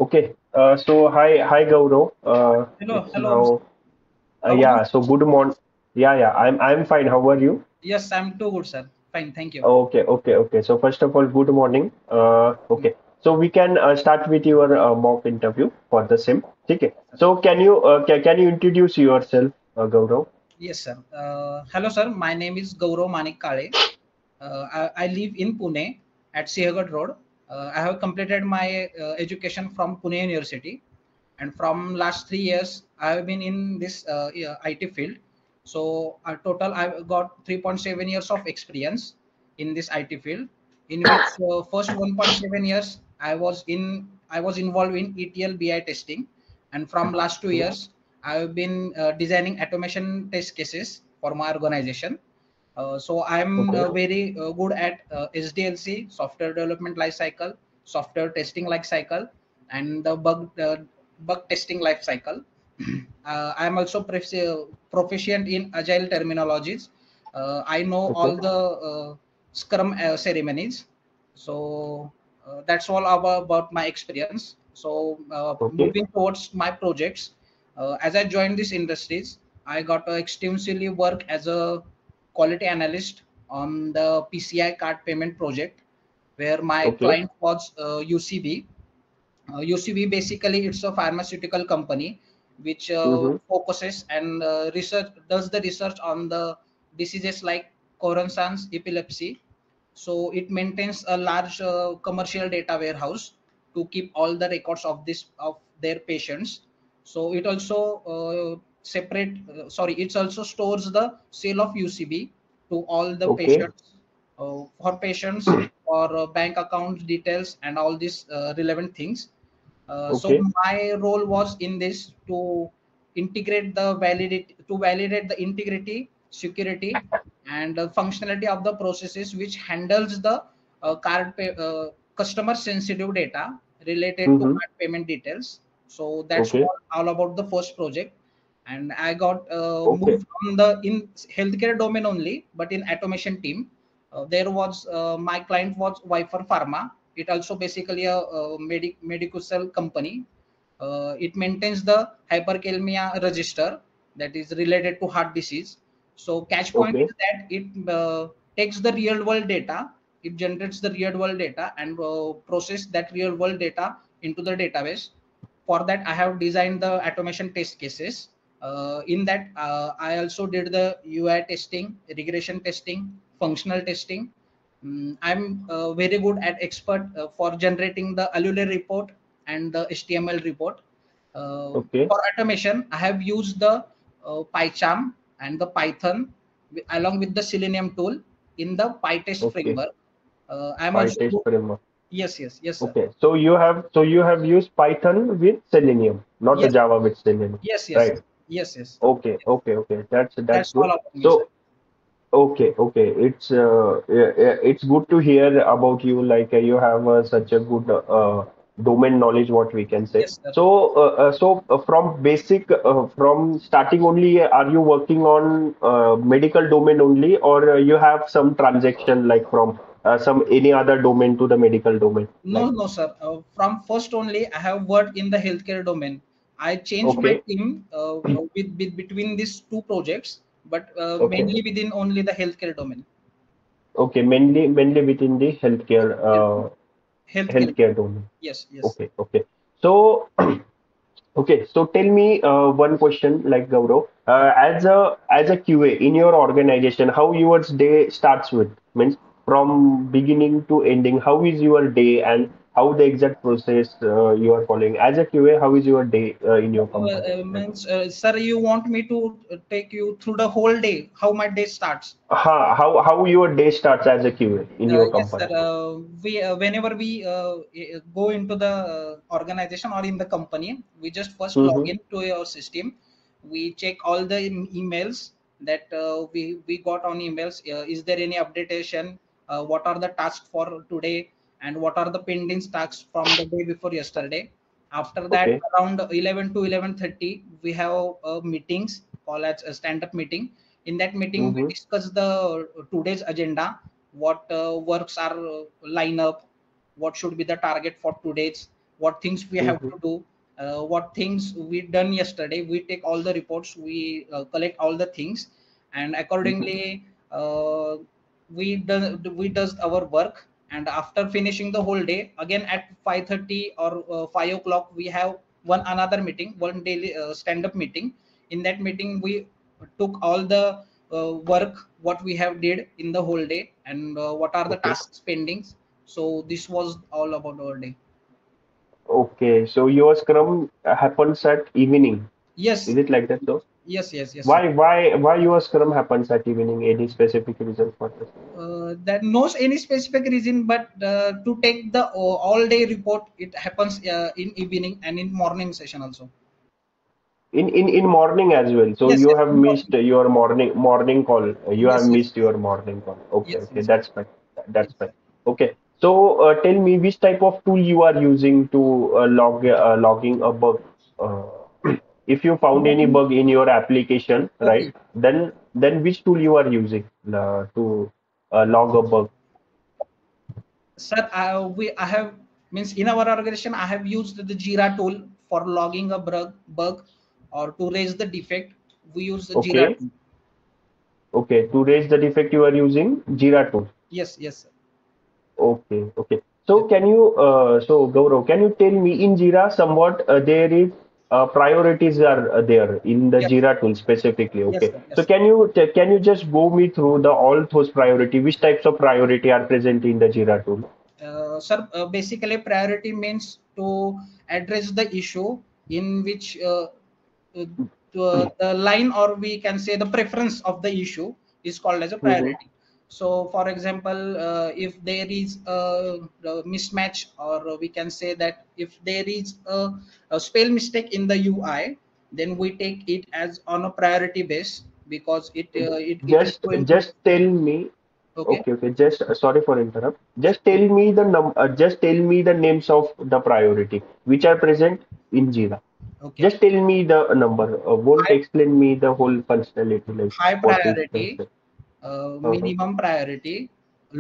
Okay. Hi Gaurav. Hello, It's hello. now How are you? yeah. So good morning. Yeah. I'm fine. How are you? Yes, I'm too good, sir. Fine, thank you. Okay. So first of all, good morning. Mm, Okay. So we can start with your mock interview for the sim. Okay. Sir. So can you introduce yourself, Gaurav? Yes, sir. Hello, sir. My name is Gaurav Manik Kale. I live in Pune at Sihagat Road. I have completed my education from Pune University, and from last 3 years, I have been in this yeah, IT field. So total, I've got 3.7 years of experience in this IT field, in which first 1.7 years I was involved in ETL BI testing, and from last 2 years, I have been designing automation test cases for my organization. So I'm Okay. very good at SDLC, software development lifecycle, software testing lifecycle, and the bug testing lifecycle. I'm also proficient in agile terminologies. I know Okay. all the Scrum ceremonies. So that's all about my experience. So Okay. moving towards my projects, as I joined these industries, I got to extensively work as a quality analyst on the PCI card payment project, where my Okay. client was UCB. UCB basically it's a pharmaceutical company which Mm-hmm. focuses and research does the research on the diseases like Coron's epilepsy. So it maintains a large commercial data warehouse to keep all the records of this of their patients. So it also it also stores the sale of UCB to all the Okay. patients, for patients, or bank account details and all these relevant things. So Okay. my role was in this to validate the integrity, security, and functionality of the processes which handles the customer sensitive data related to Mm-hmm. card payment details. So that's Okay. all about the first project, and I got Okay. moved from the in healthcare domain only, but in automation team. There was my client was Viper Pharma. It also basically a, medical cell company. It maintains the hyperkalemia register that is related to heart disease. So catch point Okay. is that it takes the real world data, it generates the real world data and process that real world data into the database. For that, I have designed the automation test cases. In that, I also did the UI testing, regression testing, functional testing. I'm very good at expert for generating the Allular report and the HTML report. Okay. For automation, I have used the PyCharm and the Python along with the Selenium tool in the PyTest Okay. framework. I'm Pi also test good. framework. Yes, sir. Okay, so you have used Python with Selenium, not a Yes, Java with Selenium, yes, yes, right? sir. Yes. Okay. That's That's all good. about me, sir. So okay. It's good to hear about you. Like you have such a good domain knowledge, what we can say. Yes, sir. So from basic, from starting only, are you working on medical domain only, or you have some transaction like from some any other domain to the medical domain? No, Like no, sir. From first only, I have worked in the healthcare domain. I changed my okay, team with between these two projects, but okay, mainly within only the healthcare domain. okay. Mainly within the Healthcare. healthcare domain. Yes. Okay. So okay, so tell me one question, like Gaurav, Yeah. as a QA in your organization, how your day starts with means from beginning to ending. How is your day and how the exact process you are following as a QA? How is your day in your company? Like, Means, sir, you want me to take you through the whole day, how my day starts? how your day starts as a QA in your Yes, sir. company? We whenever we go into the organization or in the company, we just first log Mm-hmm. into your system. We check all the emails that we got on emails. Is there any updatation? What are the tasks for today? And what are the pending tasks from the day before yesterday? After that, Okay. around 11 to 11:30, we have meetings called as a stand-up meeting. In that meeting, we Mm-hmm. discuss the today's agenda, what works are line up, what should be the target for today's, what things we have Mm-hmm. to do, what things we done yesterday. We take all the reports, we collect all the things, and Mm-hmm. accordingly we does our work. And after finishing the whole day, again at 5:30 or 5 o'clock, we have one another meeting, one daily stand up meeting. In that meeting we took all the work what we have did in the whole day, and what are the Okay. tasks pendings. So this was all about our day. Okay. So your scrum happens at evening. Yes, Is it like that? So yes, sir. why your scrum happens at evening? Any specific reason for this? That knows any specific reason, but to take the all day report, it happens in evening and in morning session also. In morning as well. So Yes, you yes, have in missed morning. your morning call. You have Yes, yes, missed your morning call. Okay, yes, okay, yes, that's fine. yes, That's fine. sir. Okay. So tell me which type of tool you are using to logging a bug. If you found any Logging. bug in your application, right? Okay, Then which tool you are using to log a bug? sir. I have means in our organization I have used the Jira tool for logging a bug or to raise the defect. We use the Jira Okay, tool. okay. To raise the defect, you are using Jira tool. Yes, yes, sir. Okay, okay. Yes, So so Gaurav, can you tell me in Jira somewhat there is priorities are there in the yes, Jira tool specifically. yes, Okay. sir. So Yes. can you just go me through the all those priority? Which types of priority are present in the Jira tool? Sir, basically priority means to address the issue in which uh, the line, or we can say the preference of the issue is called as a Mm-hmm. priority. So for example, if there is a mismatch, or we can say that if there is a spell mistake in the UI, then we take it as on a priority base, because it is Just going to. just tell me. Okay. Okay, okay. Just sorry for interrupt. Okay. Just tell me the names of the priority which are present in Jira. Okay. Just tell me the number. Won't High, explain me the whole functionality like high what is the. priority, Uh-huh. minimum priority,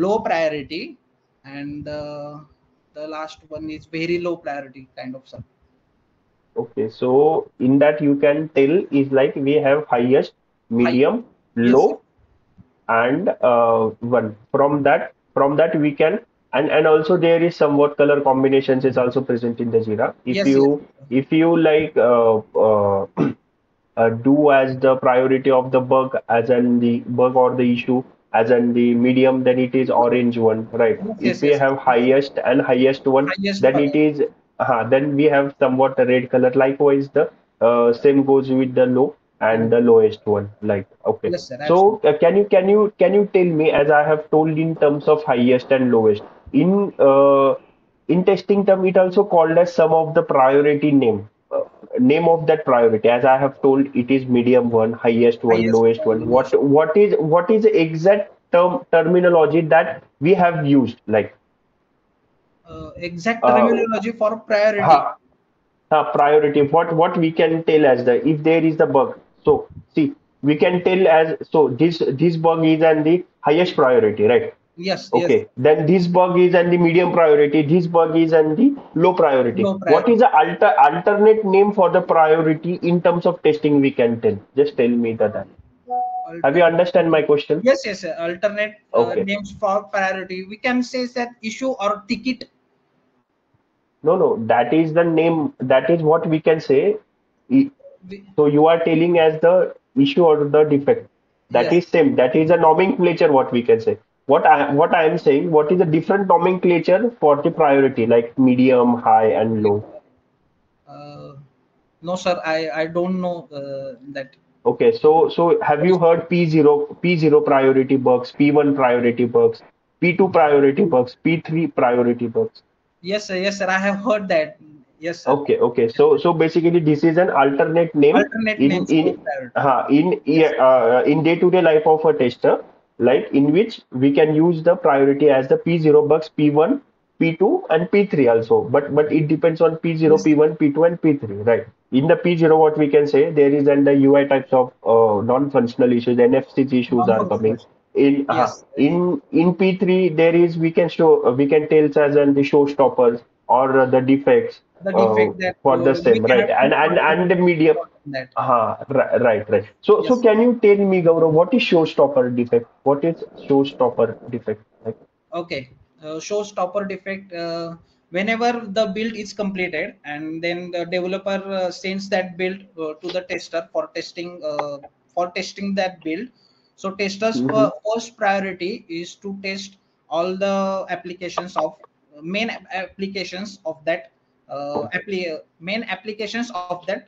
low priority, and the last one is very low priority kind of stuff. Okay, so in that you can tell is like we have highest, High. medium, Yes. low, and one. From that we can, and also there is somewhat color combinations is also present in the Jira. If Yes. Yes. you like do as the priority of the bug as in the bug or the issue as in the medium, then it is orange one, right? Yes. If Yes. we Yes. have highest and highest one, Highest then it priority. is then we have somewhat a red color. Likewise the same goes with the low and Low. the lowest one, like. Okay, Yes, sir. Absolutely. so can you tell me, as I have told, in terms of highest and lowest in testing term, it also called as sum of the priority name of that priority. As I have told, it is medium one, highest one, Highest lowest and one. lowest. What is the exact terminology that we have used, like Exact uh, terminology for priority. ha, priority, what we can tell as the, if there is the bug, so see, we can tell as, so this bug is and the highest priority, right? Yes. Yes. Okay, then this bug is and the medium priority, this bug is and the low priority. Low What priority. is the alternate name for the priority in terms of testing we can tell? Just tell me that. Have you Alternate. understand my question? Yes. Yes. Sir. Alternate Okay. names for priority. We can say that issue or ticket. No, no, that is the name. That is what we can say. I- We, So you are telling as the issue or the defect. That yes. is same. That is a nomenclature. What we can say. What I am saying. What is the different nomenclature for the priority, like medium, high, and low? Uh, no, sir. I don't know that. Okay, so have What is you heard P0 priority bugs, P1 priority bugs, P2 priority bugs, P3 priority bugs? yes, sir. Yes, sir. I have heard that. Yes, sir. Okay, okay. Yes, So sir. so basically this is an alternate name Alternate in names for in priority. uh, in Yes. in day-to-day life of a tester, like in which we can use the priority as the P0 bugs, P1, P2, and P3 also. But it depends on P0, Yes. P1, P2, and P3, right? In the P0, what we can say, there is and the UI types of non-functional issues, NFCs issues are Non-functional. coming. In P3 there is, we can tell as and the showstoppers or the defects, the defect that for the we same, right? cannot And move and forward and the medium. in that. Right, right. So Yes. can you tell me, Gaurav, what is showstopper defect? What is showstopper defect? Like, Okay. Showstopper defect. Whenever the build is completed, and then the developer sends that build to the tester for testing that build. So testers' mm-hmm. first priority is to test all the applications of applications of that main applications of that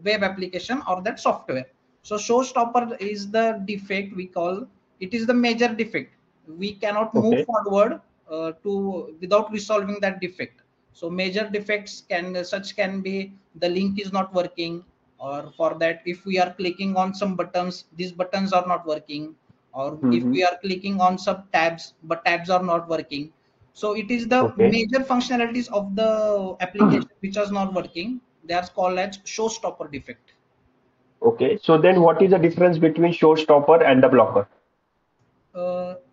web application or that software. So showstopper is the defect we call, it is the major defect. We cannot move Okay. forward to without resolving that defect. So major defects can be the link is not working, or for that if we are clicking on some buttons, these buttons are not working, or if Mm-hmm. we are clicking on some tabs but tabs are not working. So it is the Okay. major functionalities of the application which is not working. They are called as showstopper defect. Okay. So then, what is the difference between showstopper and the blocker?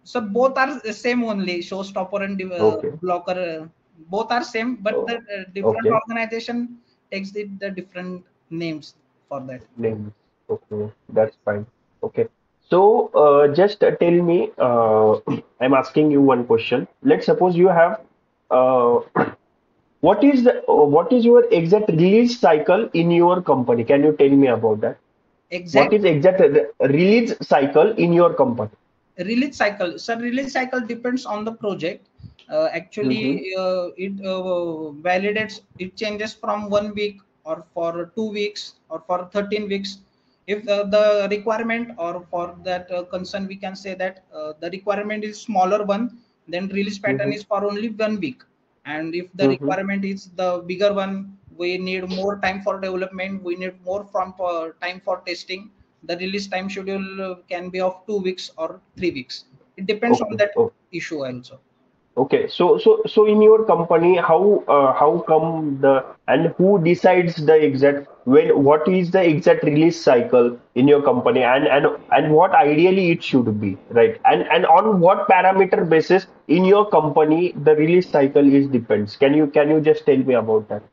So both are the same only. Showstopper and Okay. blocker, both are same, but the Oh, different okay. organization takes the different names for that. Names. Okay, that's fine. Okay. So, just tell me, I'm asking you one question. Let's suppose you have, uh, what is your exact release cycle in your company? Can you tell me about that? What Exact is exact release cycle in your company? release cycle. So release cycle depends on the project. Mm-hmm. Actually, it validates. It changes from 1 week or for 2 weeks or for 13 weeks. If the requirement or for that concern, we can say that the requirement is smaller one, then release pattern Mm-hmm. is for only 1 week. And if the Mm-hmm. requirement is the bigger one, we need more time for development. We need more from time for testing. The release time schedule can be of 2 weeks or 3 weeks. It depends on Okay. that Oh, issue also. okay. So in your company, how come the and who decides the exact when what is the exact release cycle in your company, and what ideally it should be, right? And on what parameter basis in your company the release cycle is depends. Can you just tell me about that?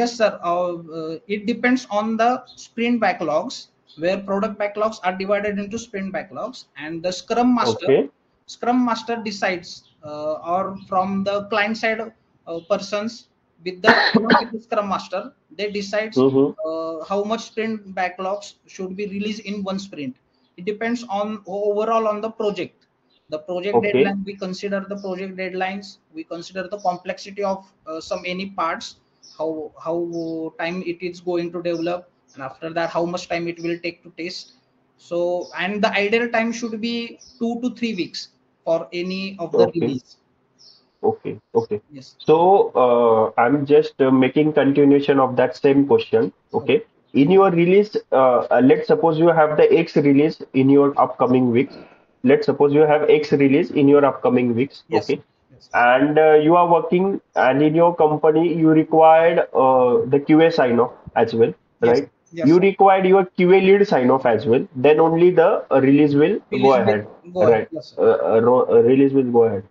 Yes, sir. It depends on the sprint backlogs, where product backlogs are divided into sprint backlogs, and the Okay. Scrum Master decides, or from the client side persons with with the Scrum Master, they decides Mm-hmm. how much sprint backlogs should be released in one sprint. It depends on overall on the project. The project Okay. deadline, we consider the project deadlines. We consider the complexity of some any parts, how time it is going to develop, and after that how much time it will take to test. So and the ideal time should be 2 to 3 weeks for any of the Okay. release. Okay, okay. Yes. So I'm just making continuation of that same question. Okay. Okay. In your release, let's suppose you have the X release in your upcoming weeks. Let's suppose you have X release in your upcoming weeks. Yes. Okay. Yes. And you are working, and in your company, you required the QA sign off as well, Yes. right? Yes, You sir. required your QA lead sign off as well. Then only the release will go Release will ahead, go ahead. right? Yes, sir. Release will go ahead,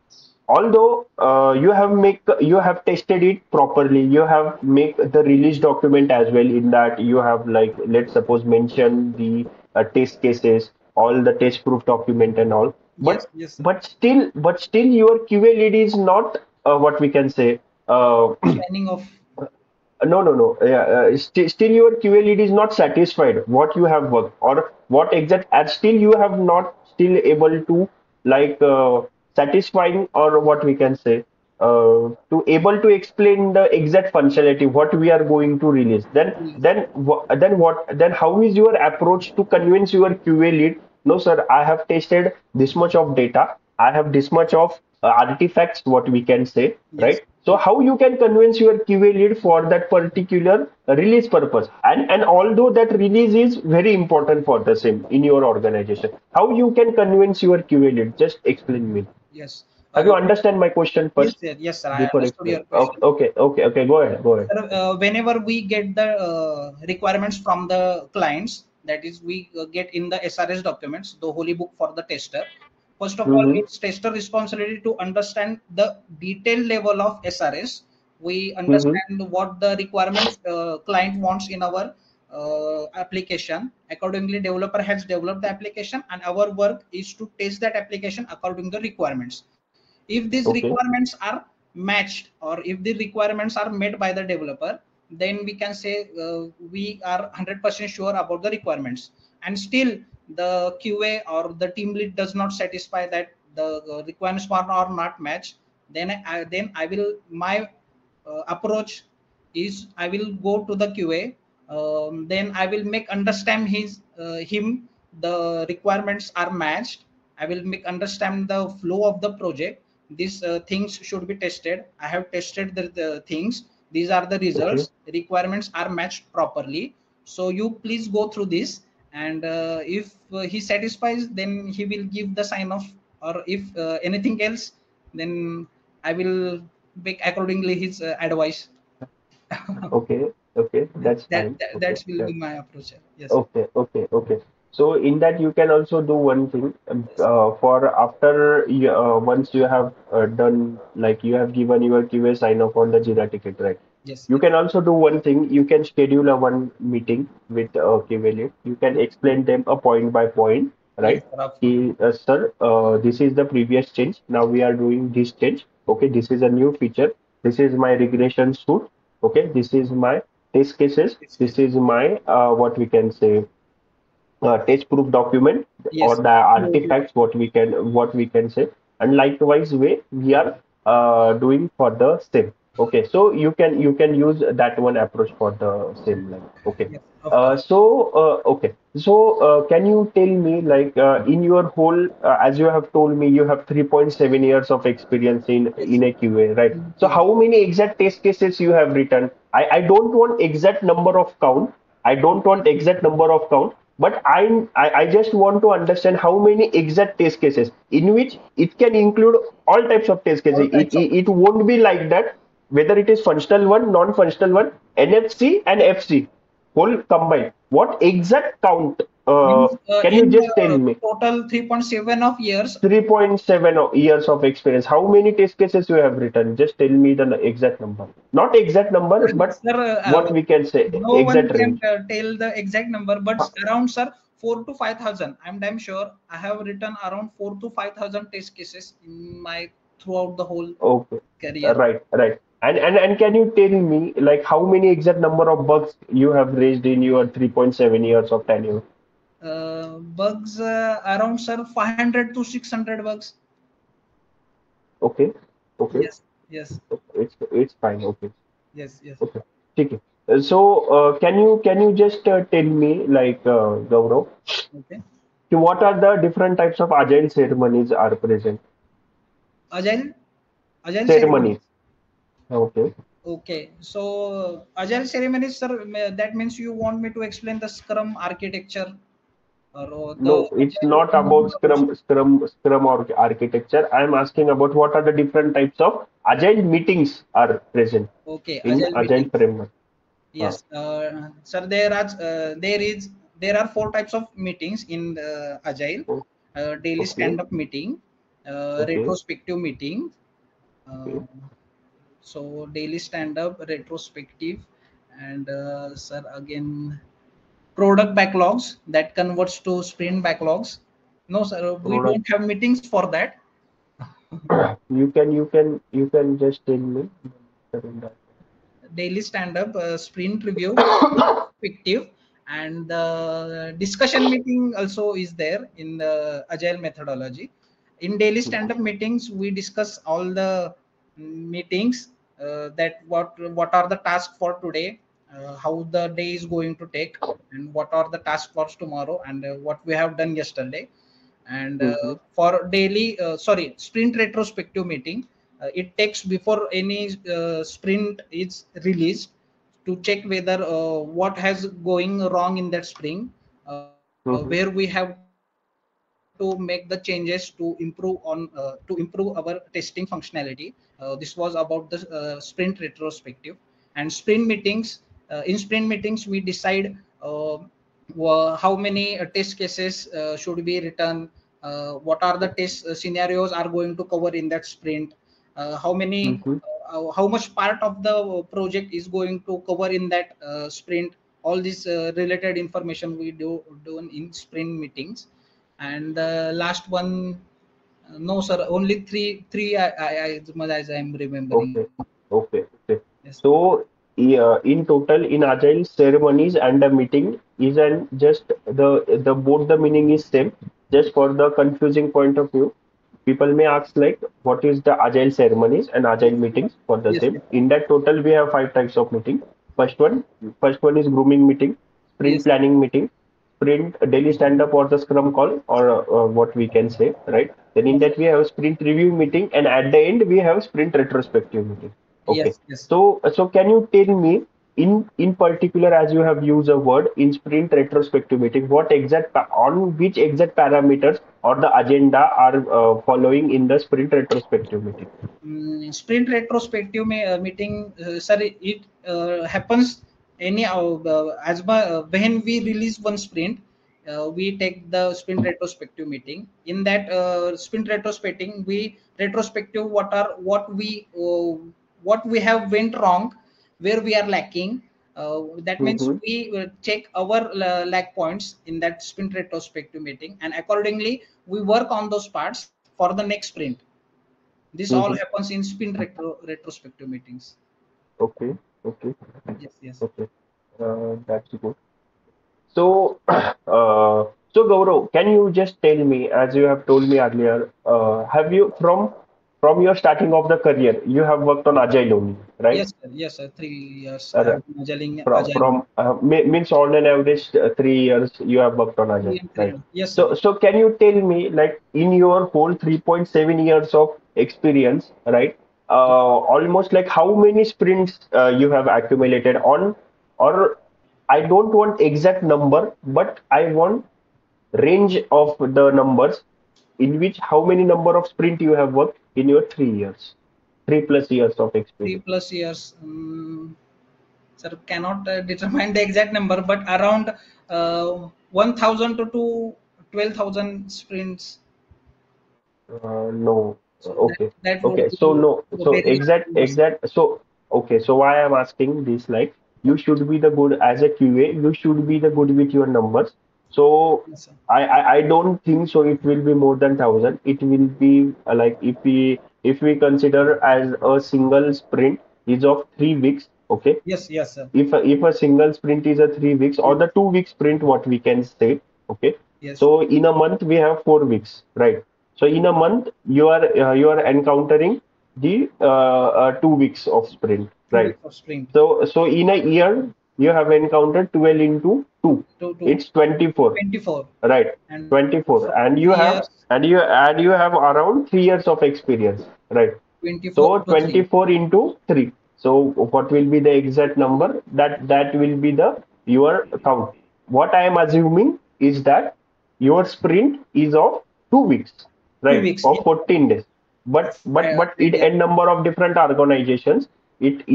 although you have tested it properly, you have make the release document as well. In that you have, like, let's suppose mention the test cases, all the test proof document and all, Yes. but Yes, sir. but still your QA lead is not what we can say, uh, Signing off. no. Still, your QA lead is not satisfied what you have worked, or what exact, and still you have not still able to, like, satisfying, or what we can say, to able to explain the exact functionality what we are going to release. Then Release. then then what? Then how is your approach to convince your QA lead? No, sir, I have tested this much of data. I have this much of artifacts, what we can say, Yes. right? So how you can convince your QA lead for that particular release purpose? And although that release is very important for the same in your organization, how you can convince your QA lead? Just explain me. Yes. Have you understand my question Yes, first sir. Yes, sir. I before understood explain? your Okay, question. okay, okay, okay. Go ahead, go ahead. Sir, whenever we get the requirements from the clients, that is, we get in the SRS documents, the holy book for the tester. First of all, Mm-hmm. it's tester responsibility to understand the detailed level of SRS, We Mm-hmm. understand what the requirements client wants in our application. Accordingly, developer has developed the application, and our work is to test that application according to the requirements. If these Okay. requirements are matched, or if the requirements are met by the developer, then we can say we are 100% sure about the requirements. And still the QA or the team lead does not satisfy that the requirements are not matched, then I will, my approach is I will go to the QA. Then I will make understand him the requirements are matched. I will make understand the flow of the project. These things should be tested. I have tested the things. These are the Okay. results. Requirements are matched properly. So you please go through this, and if he satisfies, then he will give the sign off. Or if anything else, then I will make accordingly his advice. Okay. Okay. That's that, fine. that Okay. that will Yeah. be my approach. Yes. Okay, okay, okay. So in that you can also do one thing Yes. for after you, once you have done like you have given your QA sign off on the Jira ticket, right? Yes. You Yes. can also do one thing. You can schedule a one meeting with QA lead. You can explain them a point by point, Yes, right? sir, absolutely. Sir, this is the previous change. Now we are doing this change. Okay, this is a new feature. This is my regression suite. Okay, this is my test cases. Yes. This Yes. is my what we can say test proof document or Yes. the artifacts what we can say, and likewise way we are doing for the same. Okay, so you can use that one approach for the same line. Okay. Yes, of course. Okay, so can you tell me like in your whole as you have told me you have 3.7 years of experience in Yes. a QA, right? So QA. how many exact test cases you have written? I don't want exact number of count. I don't want exact number of count, but I just want to understand how many exact test cases in which it can include all types of test cases. All It, types of it, it won't be like that, whether it is functional one, non-functional one, NFC and FC, whole combined. What exact count? means Can you in just tell me? total 3.7 of years. 3.7 years of experience. How many test cases you have written? Just tell me the exact number. Not exact number, but Sir, what we can say no one exact can range. tell the exact number, but around, sir, 4 to 5,000. I'm damn sure I have written around 4 to 5,000 test cases in my throughout the whole Okay. career. Right, right. And can you tell me like how many exact number of bugs you have raised in your 3.7 years of tenure? Bugs around, sir, 500 to 600 bugs. Okay. Okay. Yes, yes, It's fine. Okay. yes, yes. Okay. Okay. So can you just tell me like Gaurav, Okay. what are the different types of agile ceremonies are present? Agile, agile Ceremonies. ceremonies. Okay. Okay, so agile ceremonies, sir. That means you want me to explain the Scrum architecture, or the No, it's agile not about methodology. Scrum or architecture. I'm asking about what are the different types of agile meetings are present Okay, in agile agile meetings. framework. Yes, sir. There are four types of meetings in agile: Oh, daily okay, stand-up meeting, okay, retrospective meeting. okay. Uh, so daily stand-up, retrospective, and sir, again, product backlogs that converts to sprint backlogs. No, sir, we Product. don't have meetings for that. You can just tell me. Daily stand-up, sprint review, retrospective, and the discussion meeting also is there in the agile methodology. In daily stand-up meetings, we discuss all the meetings, that what are the tasks for today, how the day is going to take, and what are the tasks for tomorrow, and what we have done yesterday. And Mm-hmm. for daily sorry sprint retrospective meeting, it takes before any sprint is released, to check whether what has going wrong in that sprint, where we have to make the changes to improve our testing functionality. This was about the sprint retrospective. And sprint meetings, in sprint meetings we decide how many test cases should be written, what are the test scenarios are going to cover in that sprint, how many Mm-hmm. how much part of the project is going to cover in that sprint. All this related information we do in sprint meetings. And the last one, no sir, only three as much as I'm remembering. Okay. Okay. Okay. Yes. So, in total, in agile ceremonies and the meeting is an just the both the meaning is same. Just for the confusing point of view, people may ask like, what is the agile ceremonies and agile meetings for the Yes. same. In that total, we have five types of meeting. First one, first one is grooming meeting, sprint Yes. planning meeting, sprint daily stand up or the scrum call or what we can say, right? Then in Yes. that we have sprint review meeting, and at the end we have sprint retrospective meeting. Okay. Yes. Yes. So can you tell me in particular, as you have used a word in sprint retrospective meeting, what exact on which exact parameters or the agenda are following in the sprint retrospective meeting? Sprint retrospective meeting, sir, it happens any when we release one sprint, we take the sprint retrospective meeting. In that sprint retrospective, we retrospective what we have went wrong, where we are lacking. That means Mm-hmm. we check our lack points in that sprint retrospective meeting, and accordingly we work on those parts for the next sprint. This all Mm-hmm. happens in spin retrospective meetings. Okay. Okay. Yes, yes, Okay. That's good. So, so Gaurav, can you just tell me, as you have told me earlier, have you from your starting of the career, you have worked on Agile only, right? yes, sir. Yes, sir. 3 years I Uh, have been agile. from means on an average 3 years you have worked on Agile, Three and right? 3 years. Yes, sir. So can you tell me, like in your whole 3.7 years of experience, right? Almost like how many sprints you have accumulated on, or I don't want exact number, but I want range of the numbers in which how many number of sprint you have worked in your 3 years, 3+ years of Three experience. plus years. Sir, cannot determine the exact number, but around 1,000 to 12,000 sprints. No. So Okay. that Okay. would So be no. So very less. exact. So okay. So why I'm asking this, like you should be the good as a QA. You should be the good with your numbers. So Yes, sir. I don't think so. It will be more than 1,000. It will be like if we consider as a single sprint is of 3 weeks. Okay. Yes, yes, sir. If a single sprint is a 3 weeks or Yes, the 2 week sprint, what we can say, okay. yes. So in a month we have 4 weeks, right? So in a month you are encountering the 2 weeks of sprint, Two right? weeks of sprint. So in a year you have encountered 12 into 2. To It's 24, 24, right? and 24, from and you 3 years, have and you have around 3 years of experience, right? 24 So to 3. 24 into 3. So what will be the exact number? That will be the your count. What I am assuming is that your sprint is of 2 weeks, Two right? weeks. Of 14 days. But it Idea. n number of different organizations. It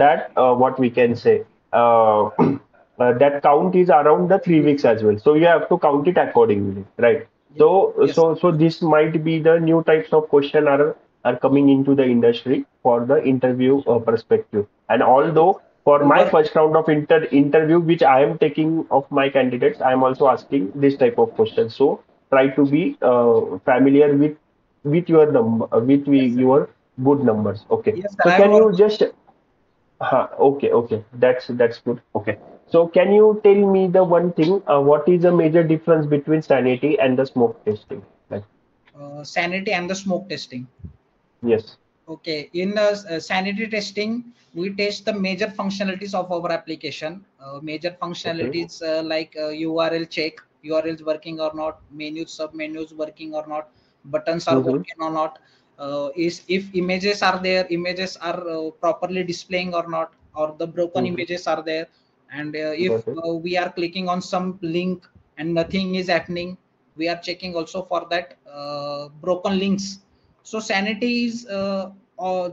that what we can say that count is around the 3 weeks as well. So you have to count it accordingly, right? Yes, yes, So this might be the new types of question are coming into the industry for the interview perspective. And yes. although for my Over. first round of interview, which I am taking of my candidates, I am also asking this type of questions. So try to be familiar with your number Yes, sir. your good numbers. Okay. Yes, sir. So I have can you also. just okay, okay. That's good. Okay. So can you tell me the one thing? What is the major difference between sanity and the smoke testing? Like, Sanity and the smoke testing. yes. Okay, in sanity testing, we test the major functionalities of our application. Major Okay. functionalities like URL check, URLs working or not, menus, submenus working or not, buttons are Mm-hmm. working or not. Is if images are there, images are properly displaying or not, or the broken Mm-hmm. images are there. And if Got it. we are clicking on some link and nothing is happening, we are checking also for that broken links. So sanity is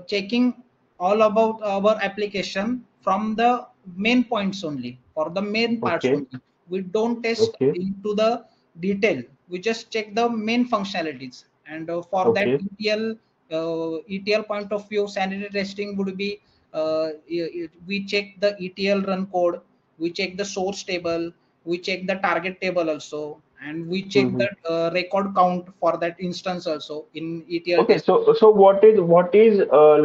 checking all about our application from the main points only, for the main parts Okay. only. We don't test Okay. into the detail. We just check the main functionalities, and for that Okay. ETL ETL point of view, sanity testing would be we check the ETL run code, we check the source table, we check the target table also, and we check Hmm. the record count for that instance also in ETL Okay, test. so what is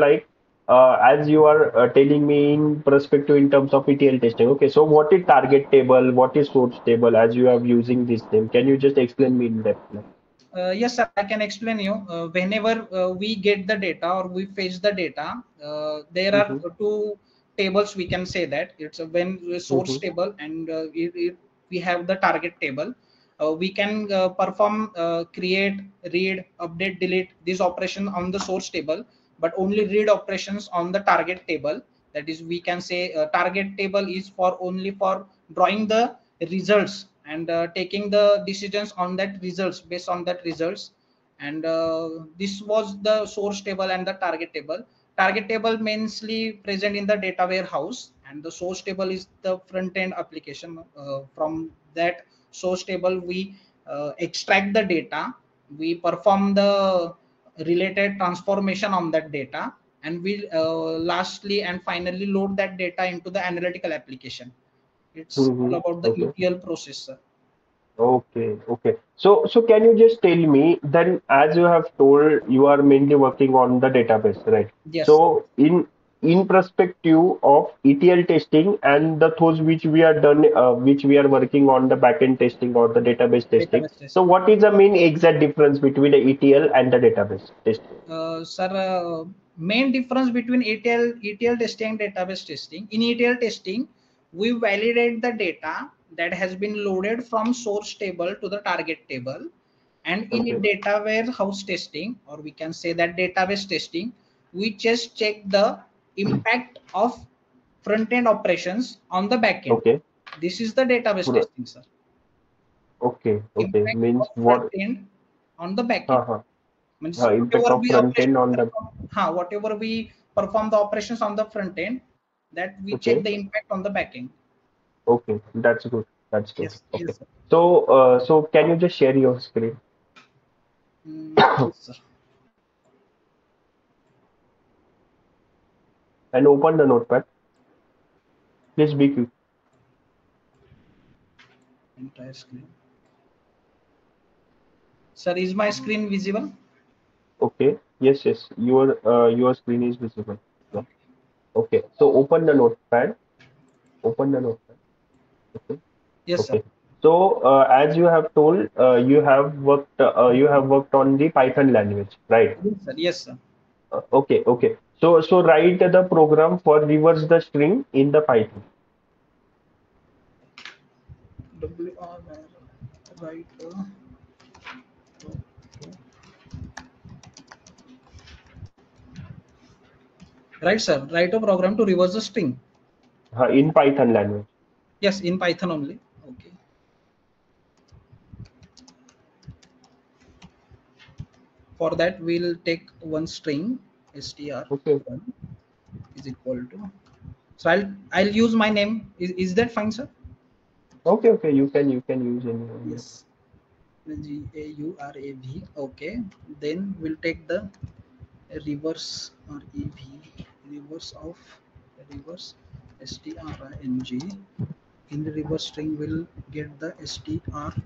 like as you are telling me in perspective in terms of ETL testing. Okay, so what is target table? What is source table? As you are using this name, can you just explain me in depth? Like? Yes, sir, I can explain you. Whenever we get the data or we fetch the data, there are Mm-hmm, two tables. We can say that it's a when source mm-hmm, table and we have the target table. We can perform create, read, update, delete this operation on the source table, but only read operations on the target table. That is, we can say target table is for only for drawing the results and taking the decisions on that results based on that results. And this was the source table and the target table mainly present in the data warehouse, and the source table is the front end application. From that source table we extract the data, we perform the related transformation on that data, and we lastly and finally load that data into the analytical application. It's all mm-hmm. about the Okay. ETL process, sir. Okay, okay. So can you just tell me then, as you have told, you are mainly working on the database, right? Yes, So in perspective of ETL testing and the those which we are done, which we are working on the backend testing or the database testing. database So testing. what is the main exact difference between the ETL and the database testing? Sir, main difference between ETL testing and database testing. In ETL testing, we validate the data that has been loaded from source table to the target table. And in a Okay, data warehouse testing, or we can say that database testing, we just check the impact of front end operations on the back end. okay, This is the database Pura- testing, sir. okay, okay. Impact of Means front what? end on the back end. Uh-huh. Means Impact whatever of we front end operation on the. perform, whatever we perform the operations on the front end, that we check Okay. the impact on the back end. Okay, that's good. That's good. Yes, Okay. yes, sir. So can you just share your screen Yes, sir. and open the notepad? Please be quick. Entire screen. Sir, is my screen visible? Okay. Yes, yes. Your screen is visible. Yeah. Okay. Okay. So open the notepad. Open the notepad. Okay. Yes, sir. Okay. So as you have worked on the Python language, right? Yes, sir. Yes, sir. Okay. Okay. So write the program for reverse the string in the Python. WR, right. Right, sir. Write a program to reverse the string. In Python language. Yes, in Python only. Okay. For that, we'll take one string Okay. str1 is equal to. So I'll use my name. Is that fine, sir? Okay, okay, you can use any. Yes. GAURAV. Okay. Then we'll take the reverse or EV, reverse of reverse string. In the reverse string, we'll get the str1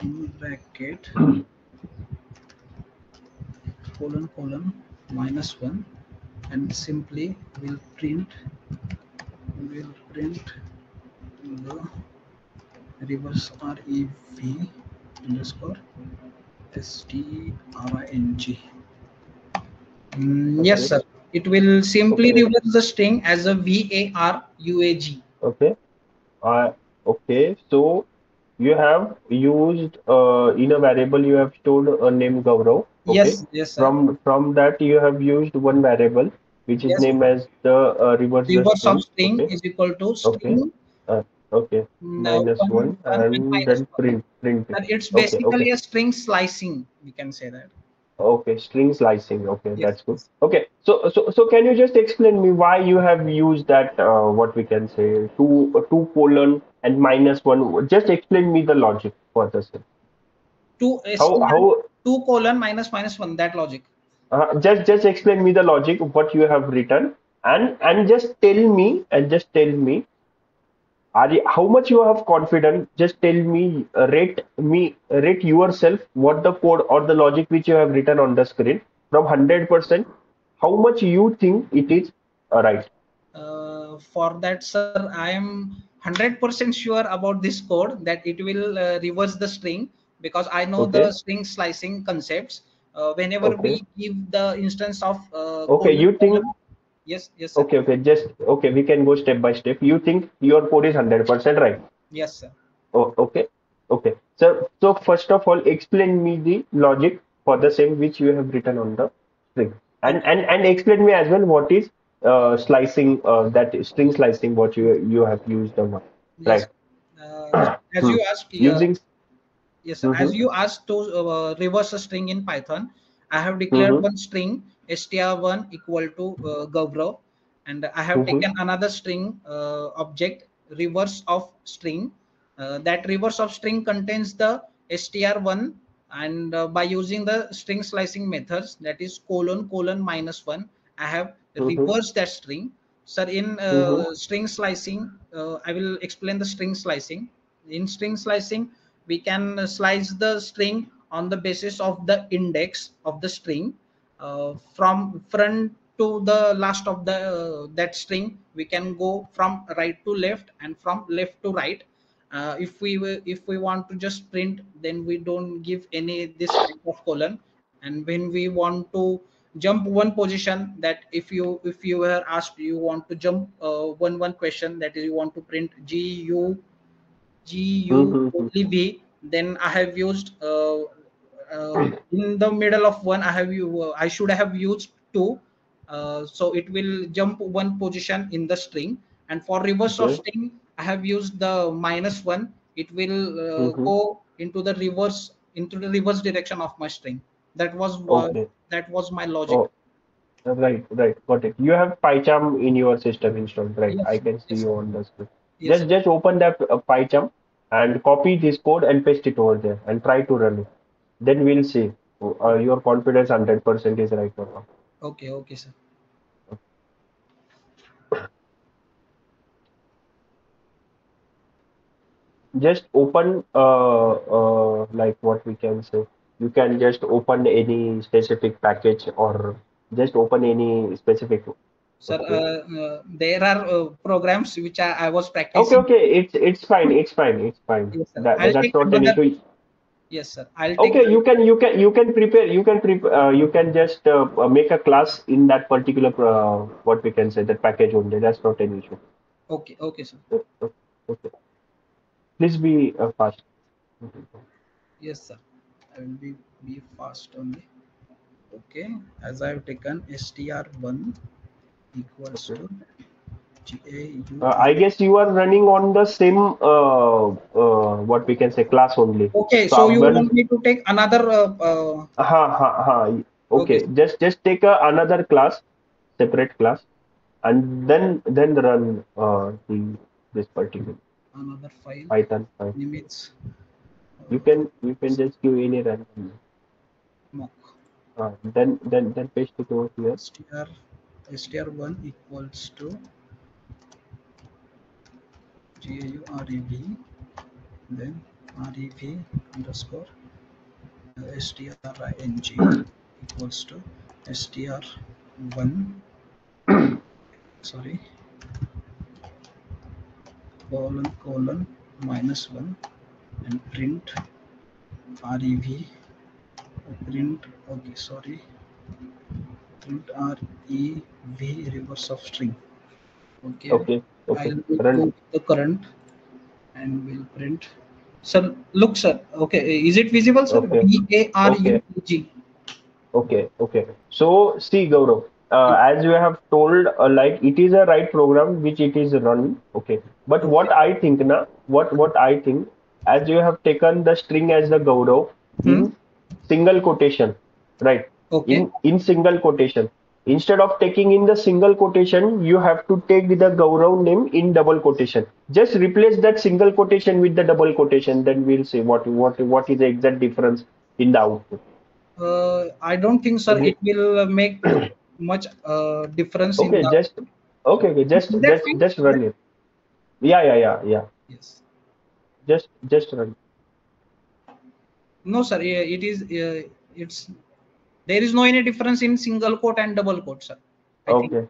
in bracket colon -1, and simply we'll print the reverse rev underscore string. Yes, Okay, sir. It will simply okay, reverse the string as a VARUAG. okay. Okay. So you have used in a variable you have stored a name Gaurav. Okay. Yes, yes, sir. From that you have used one variable which is Yes, named as the reverse the reverse of string. string Okay. is equal to Okay. string Okay. Minus one, one one and and minus then one. print it. And it's Okay. Okay. basically a string slicing. We can say that. Okay, string slicing. Okay, Yes, that's good. yes. Okay, so can you just explain me why you have used that what we can say two colon and minus one? Just explain me the logic for this. two str How 2 colon minus minus 1, that logic. just explain me the logic of what you have written, and just tell me, are you, how much you have confident? Just tell me, rate yourself what the code or the logic which you have written on the screen from 100%. How much you think it is right? For that, sir, I am 100% sure about this code that it will reverse the string, because I know the Okay, string slicing concepts. Whenever okay, we give the instance of okay. colon You think colon, yes, yes, sir, okay, okay. Just okay. We can go step by step. You think your code is 100% right? yes, sir. Oh, okay, okay. So first of all, explain me the logic for the same which you have written on the string, and Okay, and explain me as well what is slicing, that string slicing, what you have used the one, yes. right? As Hmm. you asked, Using. yes, sir. Mm-hmm, As you asked to reverse a string in Python, I have declared mm-hmm, one string str1 equal to Gaurav, and I have mm-hmm, taken another string object reverse of string. That reverse of string contains the str1, and by using the string slicing methods, that is colon colon minus one, I have mm-hmm, reversed that string. Sir, in mm-hmm, string slicing, I will explain the string slicing. In string slicing, we can slice the string on the basis of the index of the string, from front to the last of the that string. We can go from right to left and from left to right. If we want to just print, then we don't give any this type of colon. And when we want to jump one position, that if you were asked, you want to jump one question, that is you want to print GU mm-hmm, only B, then I have used in the middle of one, I should have used two, so it will jump one position in the string. And for reverse of okay, string, I have used the minus one. It will mm-hmm, go into the reverse direction of my string. okay. That was my logic. Oh, right, right. Got it. You have PyCharm in your system installed, right? I Yes, can see yes, sir. you on the screen. Yes, sir. Just open that PyCharm and copy this code and paste it over there and try to run it. Then we'll see your confidence 100% is right or not. Okay, okay, sir. Just open like what we can say. You can just open any specific package or just open any specific. Sir, Okay. there are programs which I was Okay, practicing. okay. It's fine. It's fine. It's fine. Yes, sir. That's not an issue. Yes, sir. I'll take. Okay, you can just make a class in that particular what we can say that package only. That's not an issue. Okay, okay, sir. Okay. Please be fast. Yes, sir. I will be fast only. Okay, as I have taken str1 equals Okay. to GAUR. I guess you are running on the same what we can say class only. Okay, So so I'm you gonna want me to take another? ha ha ha. Okay, Okay, sir. just take another class, separate class, and then run this particular Another file. Python file. Name is You can just give any random. mock Then paste it over here. str str1 equals to GAUREV, then REV underscore string equals to str1, sorry, colon colon minus 1, and print rev, print, okay, sorry, print rev reverse of string. Okay, Okay, okay, I'll go run. with the current and will print. Sir, look, sir. Okay, is it visible, sir? Okay, okay, BARUG. okay. So see, Gaurav, as you have told, like it is a right program which it is run. Okay, but Okay. what I think na, what I think, as you have taken the string as the Gaurav Hmm. in single quotation, right? Okay. In single quotation. Instead of taking in the single quotation, you have to take the Gaurav name in double quotation. Just replace that single quotation with the double quotation. Then we'll see what is the exact difference in the output. I don't think, sir, it Okay, will make much difference in okay, the just output. okay, okay, Is that fine? just run it. Yeah, yeah, yeah, yeah. Yes. Just run. No, sir. It is. It's there is no any difference in single quote and double quote, sir. I think. Okay,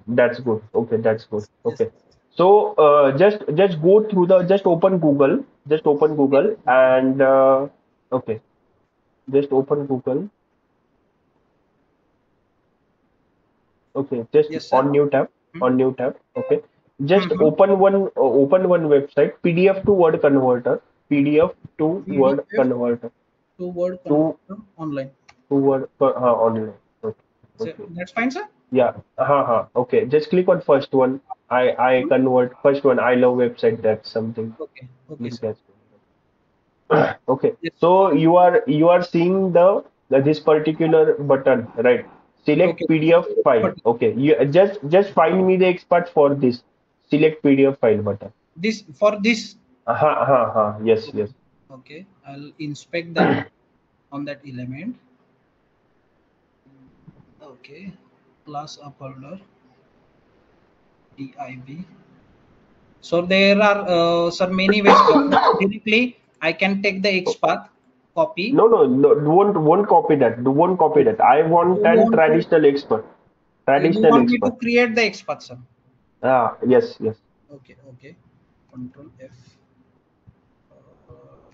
that's good. Okay, that's good. Yes. Okay. So just go through the just open Google. Just open Okay. Google and okay. Just open Google. Okay, just Yes, sir. on new tab. Hmm. On new tab. Okay. Just Mm-hmm. open one website. PDF to Word converter. PDF to Word PDF converter. to word To converter online. Word online. Okay. So Okay. that's fine, sir. Yeah. Okay. Just click on first one. I Hmm? convert first one. I love website. That's something. Okay. Okay, Link sir. has. Okay. Yes. So you are seeing this particular button, right? Select Okay. PDF file. But Okay. You just find me the expert for this. Select PDF file button. this for this. Yes, Okay. yes. Okay. I'll inspect that on that element. Okay. Class uploader div. So there are sir many ways. Directly, I can take the XPath, copy. No. Won't copy that. Won't copy that. I want You an want to traditional expert. you Traditional want me to expert. create the XPath, sir? Yes, yes. Okay, okay. Control F,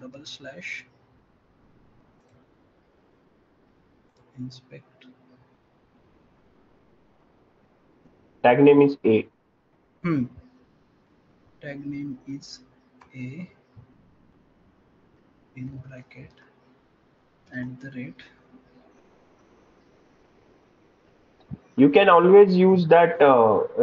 double slash, inspect. Tag name is A. Hmm. Tag name is A in bracket at the rate. You can always use that.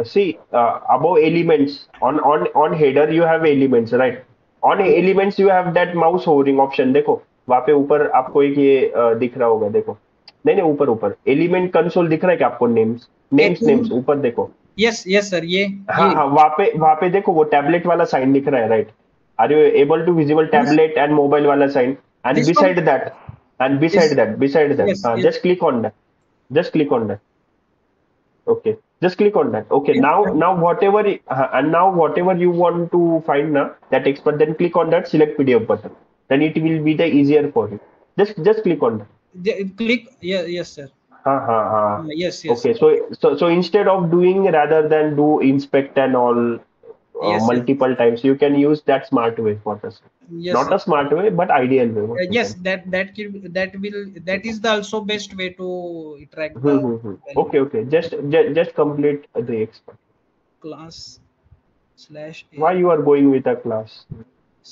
See, above elements on header you have elements, right? On Yes. elements you have that mouse hovering option. देखो वहाँ पे ऊपर आपको एक ये दिख रहा होगा देखो. नहीं नहीं ऊपर ऊपर एलिमेंट कंसोल दिख रहा है क्या आपको names A names in names ऊपर देखो. yes, yes, sir. हाँ ये हाँ वहाँ पे देखो वो टैबलेट वाला साइन दिख रहा है right. Are you able to visible this tablet and mobile वाला sign and this one beside that is beside that yes, yes, just click on that. Just click on that. Okay, just click on that. Okay, yes, now whatever and now whatever you want to find now that expert, then click on that select PDF button. Then it will be the easier for you. Just click on that. click. Yeah, yes, sir. Yes, yes, Okay, so instead of doing rather than do inspect and all yes, yes, multiple times, you can use that smart way for this. yes, Not yes. a smart way, but ideal way. What we Yes, can. that is the also best way to track the value. Okay. Just complete the expert. Class slash Why a. you are going with a class?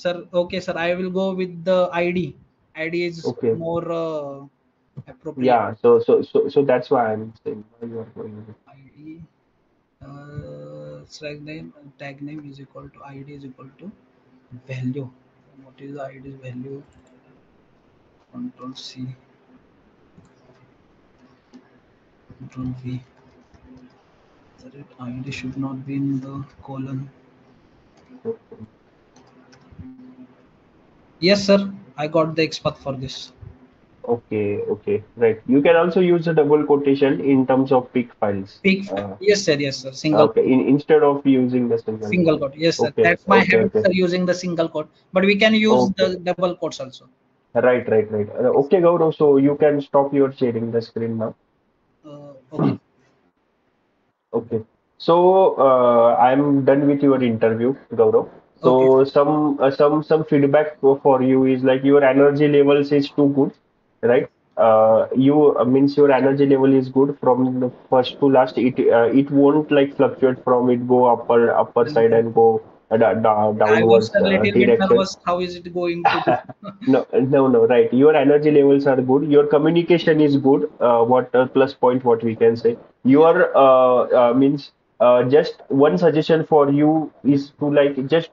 Sir, okay, sir. I will go with the ID. ID is Okay. more appropriate. Yeah, so that's why I'm saying why you are going with ID tag name is equal to ID is equal to value. What is the ID's value? Control C, Control V. The red ID should not be in the colon. Yes, sir. I got the expert for this. okay, right. You can also use a double quotation in terms of peak files. Peak. Uh, Yes, sir. Yes, sir. Single okay, quote. instead of using the single Single quote. quote. Yes, sir. Okay, That's my habit, okay. sir, using the single quote. But we can use Okay, the double quotes also. right. Okay, Gaurav, so you can stop your sharing the screen now. Okay. Okay. So I'm done with your interview, Gaurav. Okay. So some feedback for you is like your energy levels is too good, right? You means your energy level is good from the first to last. It won't like fluctuate from it go upper side And and go I was downwards a little bit direction. nervous. How is it going to be? No, right. Your energy levels are good. Your communication is good. What plus point? What we can say. Yeah. Your means just one suggestion for you is to like just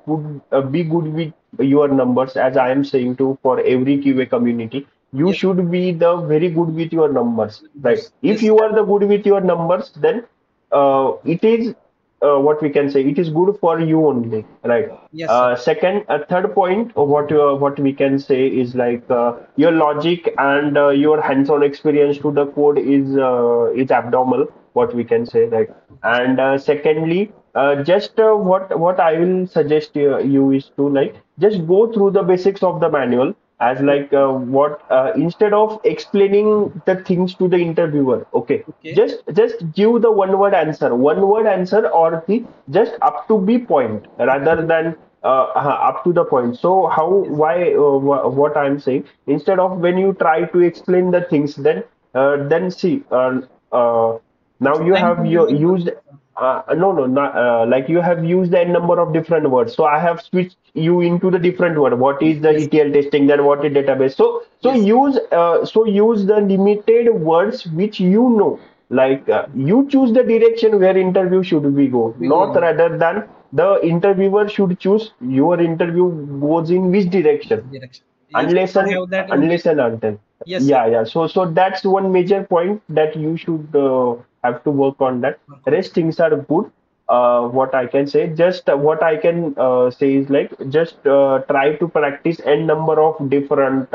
be good with your numbers, as I am saying to for every QA community. you Yes. should be the very good with your numbers, right? Numbers. If Yes. you are the good with your numbers, then it is what we can say, it is good for you only, right? Yes, sir. Second, a third point, what we can say is like your logic and your hands-on experience to the code is abnormal, what we can say, right? Okay. And secondly, just what I will suggest you is to like just go through the basics of the manual, as like Okay. what instead of explaining the things to the interviewer, okay, Okay. just give the one word answer, or the just up to be point Up to rather the than up to the point. So how yes. why what I'm saying, instead of when you try to explain the things, then see now It's you time have consuming. used no, no, not like you have used a number of different words. So I have switched you into the different word. What is the Yes. ETL testing? Then what is database? Yes. So use the limited words which you know. Like you choose the direction where interview should we go, We not going rather than the interviewer should choose your interview goes in which direction, direction. Yes. unless I and have that only. unless and until. Yes, sir. Yeah, so that's one major point that you should have to work on. That Work on. rest things are good. What I can say, just what I can say is like just try to practice n number of different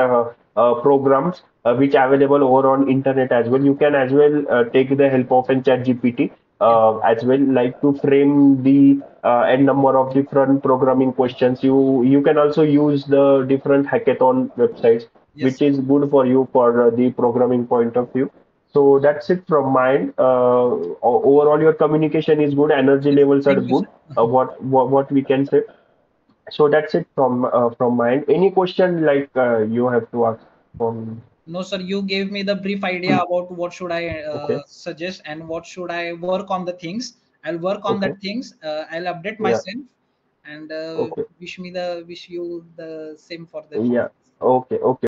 programs which are available over on internet as well. You can as well take the help of an chat GPT Yes. as well, like to frame the n number of different programming questions. You can also use the different hackathon websites, Yes. which is good for you for the programming point of view. So that's it from mine. Overall, your communication is good, energy Yes. levels are Thank you, good. sir. What we can say. So that's it from mine. Any question like you have to ask from? No, sir. You gave me the brief idea about what should I Okay, suggest and what should I work on the things. I'll work on okay, that things. I'll update yeah, myself and okay, wish you the same for the yeah, future. okay, okay.